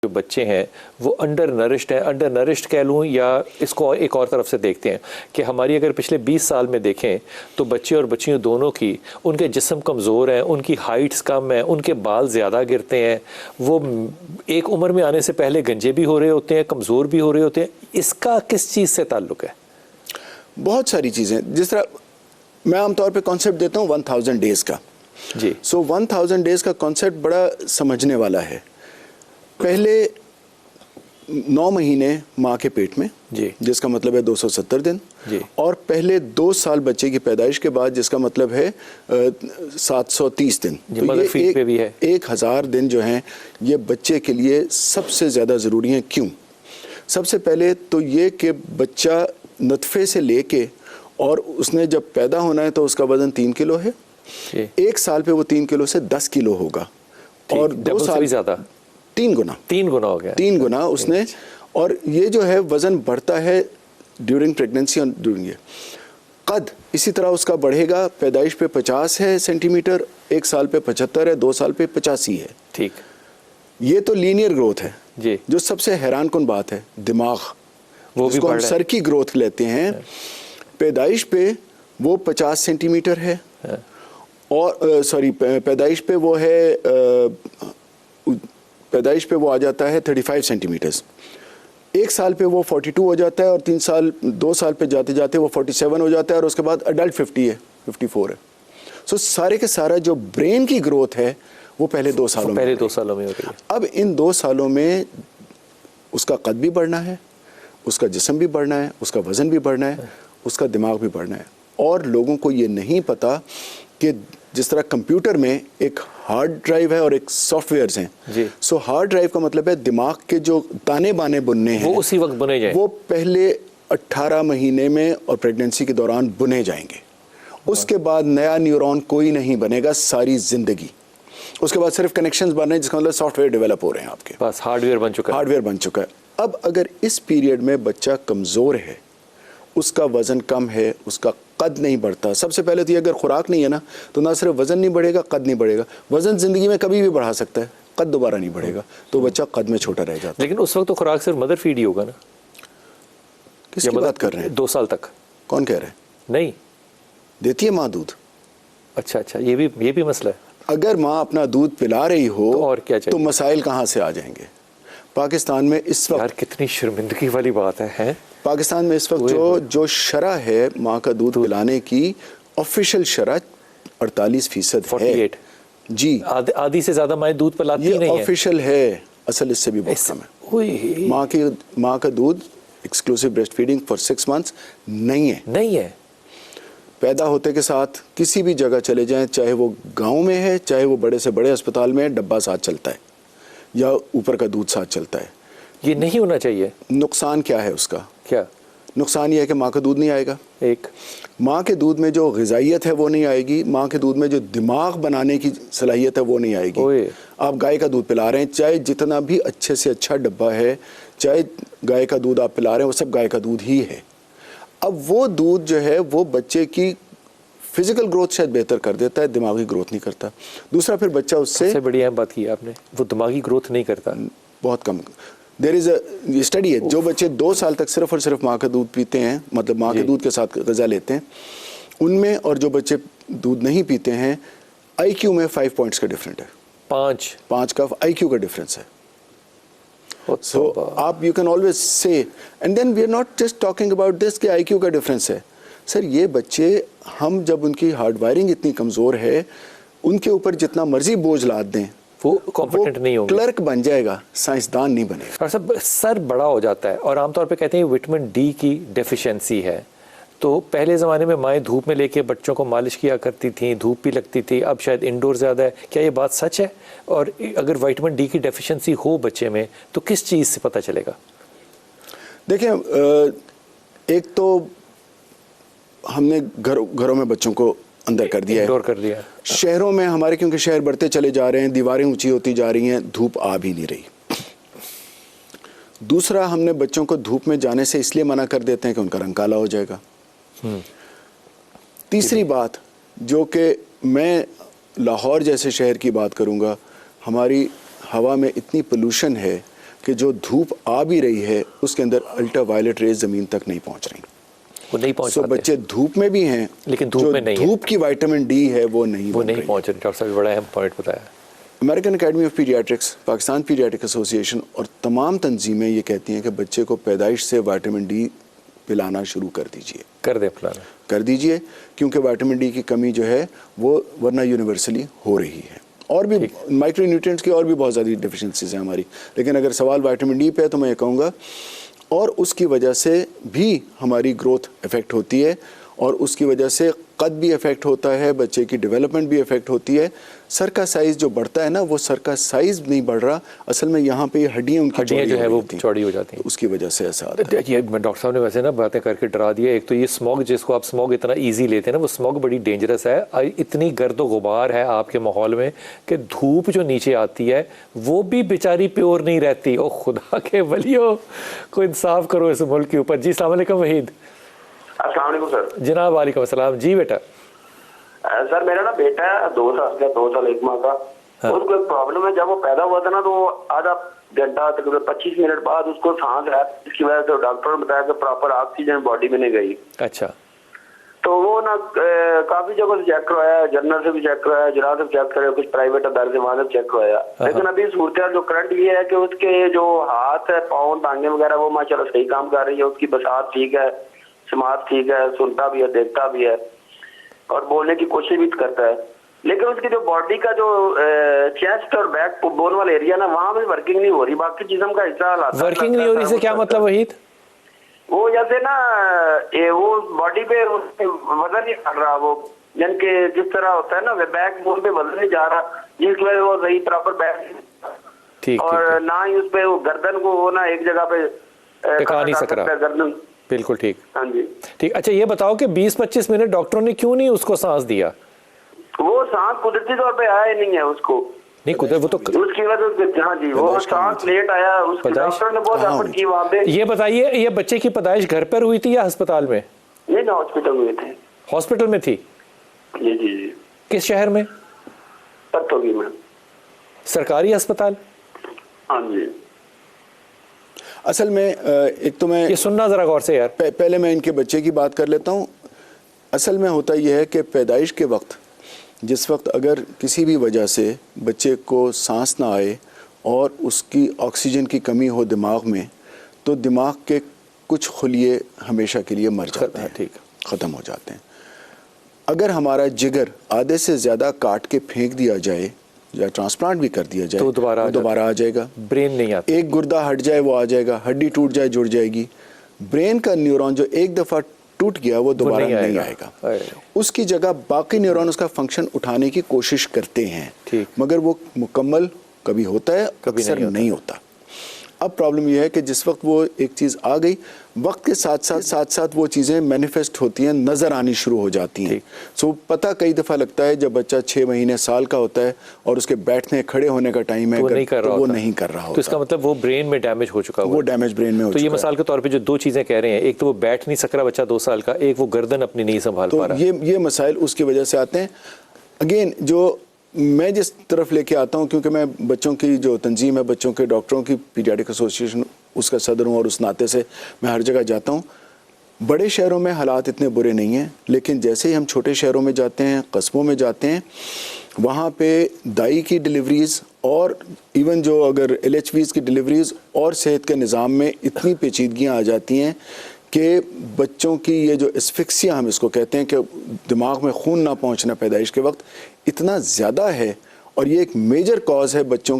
जो बच्चे हैं वो अंडर नरिश्ड कह लूँ, या इसको एक और तरफ से देखते हैं कि हमारी अगर पिछले 20 साल में देखें तो बच्चे और बच्चियों दोनों की, उनके जिस्म कमज़ोर हैं, उनकी हाइट्स कम हैं, उनके बाल ज़्यादा गिरते हैं, वो एक उम्र में आने से पहले गंजे भी हो रहे होते हैं, कमज़ोर भी हो रहे होते हैं। इसका किस चीज़ से ताल्लुक़ है? बहुत सारी चीज़ें। जिस तरह मैं आमतौर पर कॉन्सेप्ट देता हूँ 1000 डेज़ का जी। 1000 डेज़ का कॉन्सेप्ट बड़ा समझने वाला है। पहले 9 महीने माँ के पेट में जी, जिसका मतलब है 270 दिन जी, और पहले 2 साल बच्चे की पैदाइश के बाद जिसका मतलब है 730 दिन। तो ये फीट पे भी है 1000 दिन जो हैं ये बच्चे के लिए सबसे ज़्यादा ज़रूरी हैं। क्यों? सबसे पहले तो ये कि बच्चा नतफ़े से लेके और उसने जब पैदा होना है तो उसका वज़न 3 किलो है। 1 साल पे वो 3 किलो से 10 किलो होगा और 2 साल भी ज़्यादा 3 गुना हो गया, 3 गुना उसने। और ये जो है वज़न बढ़ता है ड्यूरिंग प्रेगनेंसी और ड्यूरिंग ये कद इसी तरह उसका बढ़ेगा। पैदाइश पे 50 है सेंटीमीटर, 1 साल पे 75 है, 2 साल पे 85 है। ठीक, ये तो लीनियर ग्रोथ है जी। जो सबसे हैरान कुन बात है, दिमाग वो भी हम सर की ग्रोथ लेते हैं, पैदाइश पे वो 50 सेंटीमीटर है और सॉरी पैदाइश पे वो है पैदाइश पे वो आ जाता है 35 सेंटीमीटर्स। 1 साल पे वो 42 हो जाता है और 2 साल पे जाते जाते वो 47 हो जाता है और उसके बाद अडल्ट 50 है, 54 है। सो सारे के सारा जो ब्रेन की ग्रोथ है वो पहले 2 सालों में हो रही है। अब इन 2 सालों में उसका कद भी बढ़ना है, उसका जिस्म भी बढ़ना है, उसका वज़न भी बढ़ना है, उसका दिमाग भी बढ़ना है। और लोगों को ये नहीं पता कि जिस तरह कंप्यूटर में एक हार्ड ड्राइव है और एक सॉफ्टवेयर्स हैं। सो हार्ड ड्राइव का मतलब है दिमाग के जो ताने बाने बुनने हैं वो उसी वक्त बुने जाएं, वो पहले 18 महीने में और प्रेगनेंसी के दौरान बुने जाएंगे। उसके बाद नया न्यूरॉन कोई नहीं बनेगा सारी जिंदगी। उसके बाद सिर्फ कनेक्शंस बन रहे हैं, जिसका मतलब सॉफ्टवेयर डेवलप हो रहे हैं, आपके पास हार्डवेयर बन चुका है। अब अगर इस पीरियड में बच्चा कमज़ोर है, उसका वज़न कम है, उसका कद नहीं बढ़ता। सबसे पहले तो ये अगर खुराक नहीं है ना तो ना सिर्फ वज़न नहीं बढ़ेगा, कद नहीं बढ़ेगा। वज़न ज़िंदगी में कभी भी बढ़ा सकता है, कद दोबारा नहीं बढ़ेगा, तो बच्चा कद में छोटा रह जाता है। लेकिन उस वक्त तो खुराक सिर्फ मदर फीड ही होगा ना? किसकी बात कर रहे हैं? 2 साल तक कौन कह रहे हैं? नहीं देती है माँ दूध। अच्छा, ये भी मसला है। अगर माँ अपना दूध पिला रही हो तो और क्या चाहिए? तो मसाइल कहाँ से आ जाएंगे? पाकिस्तान में इस वक्त यार कितनी शर्मिंदगी वाली बात है? पाकिस्तान में इस वक्त जो शरह है माँ का दूध पिलाने की, ऑफिशियल शरह 48% है। 48 जी। आधी से ज़्यादा माँ दूध पिलाती नहीं है, ऑफिशियल है। असल इससे भी बहुत कम है। माँ का दूध exclusive breast feeding for 6 months नहीं है। पैदा होते के साथ किसी भी जगह चले जाएं, चाहे वो गांव में है, चाहे वो बड़े से बड़े अस्पताल में है, डब्बा साथ चलता है या ऊपर का दूध साथ चलता है। ये नहीं होना चाहिए। नुकसान क्या है उसका? क्या नुकसान ये है कि माँ का दूध नहीं आएगा। एक माँ के दूध में जो ग़िज़ाइयत है वो नहीं आएगी। माँ के दूध में जो दिमाग बनाने की सलाहियत है वो नहीं आएगी। आप गाय का दूध पिला रहे हैं, चाहे जितना भी अच्छे से अच्छा डब्बा है, चाहे गाय का दूध आप पिला रहे हैं, वो सब गाय का दूध ही है। अब वो दूध जो है वो बच्चे की फिजिकल ग्रोथ शायद बेहतर कर देता है, दिमागी ग्रोथ नहीं करता। दूसरा फिर बच्चा उससे सबसे बड़ी अहम बात की आपने, वो दिमागी ग्रोथ नहीं करता, बहुत कम। देयर इज़ अ स्टडी है, जो बच्चे 2 साल तक सिर्फ और सिर्फ माँ का दूध पीते हैं, मतलब माँ के दूध के साथ ग़िज़ा लेते हैं, उनमें और जो बच्चे दूध नहीं पीते हैं, IQ में 5 पॉइंट्स का डिफरेंट है। 5 का IQ का डिफरेंस है। So आप you can always say, and then we are not just talking about this कि IQ का डिफरेंस है। सर ये बच्चे, हम जब उनकी हार्ड वायरिंग इतनी कमज़ोर है, उनके ऊपर जितना मर्जी बोझ लाद दें वो कॉम्पिटेंट नहीं होंगे, क्लर्क बन जाएगा, साइंसदान नहीं बनेगा। और सब सर बड़ा हो जाता है। और आमतौर पे कहते हैं विटामिन डी की डेफिशिएंसी है। तो पहले ज़माने में माएँ धूप में लेके बच्चों को मालिश किया करती थी, धूप भी लगती थी, अब शायद इंडोर ज़्यादा है। क्या ये बात सच है? और अगर विटामिन डी की डेफिशिएंसी हो बच्चे में तो किस चीज़ से पता चलेगा? देखिए, एक तो हमने घरों में बच्चों को अंदर कर दिया है। शहरों में हमारे, क्योंकि शहर बढ़ते चले जा रहे हैं, दीवारें ऊंची होती जा रही हैं, धूप आ भी नहीं रही। दूसरा, हमने बच्चों को धूप में जाने से इसलिए मना कर देते हैं कि उनका रंग काला हो जाएगा। तीसरी बात, जो कि मैं लाहौर जैसे शहर की बात करूंगा, हमारी हवा में इतनी पोल्यूशन है कि जो धूप आ भी रही है उसके अंदर अल्ट्रावायलेट रेज ज़मीन तक नहीं पहुंच रही, वो नहीं पहुंच तो पाते। बच्चे धूप में भी हैं लेकिन धूप जो में नहीं है। धूप की विटामिन डी है वो नहीं पहुंच रही। डॉक्टर साहब बड़ा अहम पॉइंट बताया। American academy of paediatrics, Pakistan paediatric association और तमाम तंजीमें ये कहती हैं कि बच्चे को पैदाइश से विटामिन डी पिलाना शुरू कर दीजिए, कर दे पिलाना, कर दीजिए, क्योंकि विटामिन डी की कमी जो है वो वरना यूनिवर्सली हो रही है। और भी माइक्रो न्यूट्रिएंट्स की और भी बहुत ज़्यादा डिफिशिएंसीज हैं हमारी, लेकिन अगर सवाल विटामिन डी पे है तो मैं ये कहूँगा, और उसकी वजह से भी हमारी ग्रोथ इफ़ेक्ट होती है और उसकी वजह से कद भी इफ़ेक्ट होता है, बच्चे की डेवलपमेंट भी इफ़ेक्ट होती है। सर का साइज़ जो बढ़ता है ना, वो सर का साइज़ नहीं बढ़ रहा, असल में यहाँ पे हड्डियाँ उनकी जो है वो चौड़ी हो जाती हैं, तो उसकी वजह से ऐसा आता है। ये डॉक्टर साहब ने वैसे ना बातें करके डरा दिया। एक तो ये स्मॉग, जिसको आप स्मॉग इतना इजी लेते हैं ना, वो स्मॉग बड़ी डेंजरस है। इतनी गर्द गुबार है आपके माहौल में कि धूप जो नीचे आती है वो भी बेचारी प्योर नहीं रहती। ओ खुदा के वलियो, कोई इंसाफ करो इस मुल्क के ऊपर। जी अस्सलाम वालेकुम वहीद। अस्सलाम वालेकुम सर। जनाब वालेकुम अस्सलाम। जी बेटा। सर मेरा ना बेटा है 2 साल का, 2 साल 1 माह का। हाँ। उसको एक प्रॉब्लम है, जब वो पैदा हुआ था ना तो आधा घंटा तकरीबन 25 मिनट बाद उसको सांस है, इसकी वजह से डॉक्टर ने बताया कि प्रॉपर ऑक्सीजन बॉडी में नहीं गई। अच्छा। तो वो ना काफी जगह से चेक करवाया, जनरल से भी चेक करवाया, जिला से भी चेक कराया, कुछ प्राइवेट अदारे से वहां से चेक करवाया, लेकिन अभी सूरत जो करंट ये है कि उसके जो हाथ है, पाँव, टांगे वगैरह वो माशाल्लाह सही काम कर रही है। उसकी बसात ठीक है, समात ठीक है, सुनता भी है, देखता भी है और बोलने की कोशिश भी करता है। लेकिन उसकी जो बॉडी का जो चेस्ट और बैक बोन वाला एरिया ना, वहां में वर्किंग नहीं हो रही, बाकी जिस्म का हिस्सा वर्किंग नहीं हो रही से क्या मतलब वहीद? वो जैसे ना वो बॉडी पे वजन नहीं पड़ रहा, वो जन के जिस तरह होता है ना बैक बोन पे वजन नहीं जा रहा, जिस वजह वो सही प्रॉपर बैक ठीक, और ना ही उस पे वो गर्दन को वो ना एक जगह पे टिका नहीं सक रहा। गर्दन बिल्कुल ठीक। हाँ जी ठीक। अच्छा ये बताओ कि 20-25 मिनट डॉक्टरों ने क्यों नहीं उसको सांस दिया? वो सांस कुदरती तौर पे आया ही नहीं है उसको। नहीं कुदरत, वो तो उसकी वजह से हाँ जी वो सांस लेट आया, उसके डॉक्टर ने बहुत एफर्ट की वहाँ पे। ये बताइए, ये बच्चे की पैदाइश घर पर हुई थी या अस्पताल में? नहीं ना, हॉस्पिटल में थे। हॉस्पिटल में थी? जी जी जी। किस शहर में? पत्तोगी में। सरकारी अस्पताल? हाँ जी। असल में एक तो मैं ये सुनना जरा गौर से यार। पहले मैं इनके बच्चे की बात कर लेता हूँ। असल में होता यह है कि पैदाइश के वक्त, जिस वक्त अगर किसी भी वजह से बच्चे को सांस ना आए और उसकी ऑक्सीजन की कमी हो दिमाग में, तो दिमाग के कुछ खुलिये हमेशा के लिए मर जाते हैं, ठीक, ख़त्म हो जाते हैं। अगर हमारा जिगर आधे से ज़्यादा काट के फेंक दिया जाए या ट्रांसप्लांट भी कर दिया जाए तो दोबारा आ जाएगा। ब्रेन नहीं आता। एक गुर्दा हट जाए वो आ जाएगा, हड्डी टूट जाए जुड़ जाएगी। ब्रेन का न्यूरॉन जो एक दफ़ा टूट गया वो दोबारा नहीं आएगा। उसकी जगह बाकी न्यूरॉन उसका फंक्शन उठाने की कोशिश करते हैं, मगर वो मुकम्मल कभी होता है, कभी अक्सर नहीं होता। अब प्रॉब्लम यह है कि जिस वक्त वो एक चीज़ आ गई, वक्त के साथ साथ वो चीज़ें मैनिफेस्ट होती हैं, नज़र आनी शुरू हो जाती हैं। सो पता कई दफ़ा लगता है जब बच्चा 6 महीने साल का होता है और उसके बैठने खड़े होने का टाइम है, वो नहीं कर रहा होता। तो इसका मतलब वो ब्रेन में डैमेज हो चुका है। वो डैमेज ब्रेन में हो तो चुका ये मिसाल के तौर पे जो 2 चीज़ें कह रहे हैं, एक तो वो बैठ नहीं सक रहा बच्चा 2 साल का, एक वो गर्दन अपनी नहीं संभाल पा रहा। ये मसाइल उसकी वजह से आते हैं। अगेन जो मैं जिस तरफ लेके आता हूँ, क्योंकि मैं बच्चों की जो तंजीम है, बच्चों के डॉक्टरों की पीडियाट्रिक एसोसिएशन, उसका सदर हूँ और उस नाते से मैं हर जगह जाता हूँ। बड़े शहरों में हालात इतने बुरे नहीं हैं, लेकिन जैसे ही हम छोटे शहरों में जाते हैं, कस्बों में जाते हैं, वहाँ पे दाई की डिलीवरीज़ और इवन जो अगर LHVs की डिलीवरीज़ और सेहत के निज़ाम में इतनी पेचीदगियाँ आ जाती हैं कि बच्चों की ये जो एस्फिक्सिया हम इसको कहते हैं कि दिमाग में खून ना पहुंचना पैदाइश के वक्त, इतना ज़्यादा है और ये एक मेजर कॉज है बच्चों